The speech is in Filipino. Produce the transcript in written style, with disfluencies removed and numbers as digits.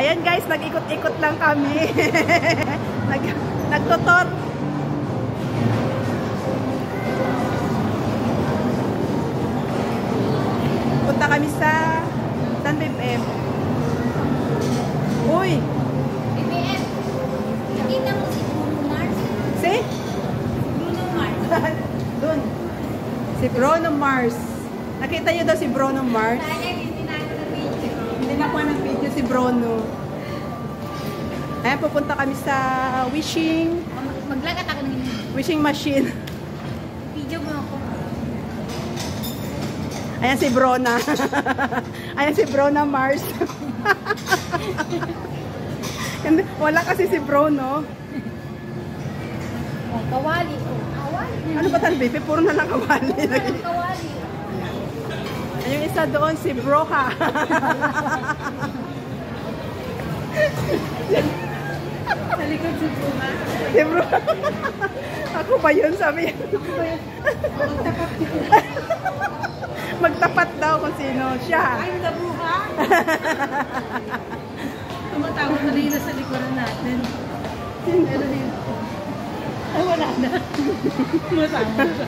Ayan guys, nag-ikot-ikot lang kami. Nagtutot. Punta kami sa San BBM. Uy! BBM. Nakita mo si Bruno Mars? Si? Bruno Mars. Doon. Si Bruno Mars. Nakita niyo daw si Bruno Mars? Sayang, hindi na ako nag-video. Hindi na po nag-video si Bruno. Ayan, pupunta kami sa Maglagat ako ng wishing machine. video mo ako. Ayan si Brona. Ayan si Brona Mars. Wala kasi si Bruno. Oh, kawali. Oh, kawali. Ano ba tal, baby? Puro na lang kawali. Kawali. Yung isa doon, si Broha. Sa likod si Bruno. Si Broha. Ako ba yun? Sabi yun. Magtapat daw kung sino siya. Ay, nabuha. Tumatawag na rin sa likuran natin. Pero dito. Ay, wala na. Tumatawag.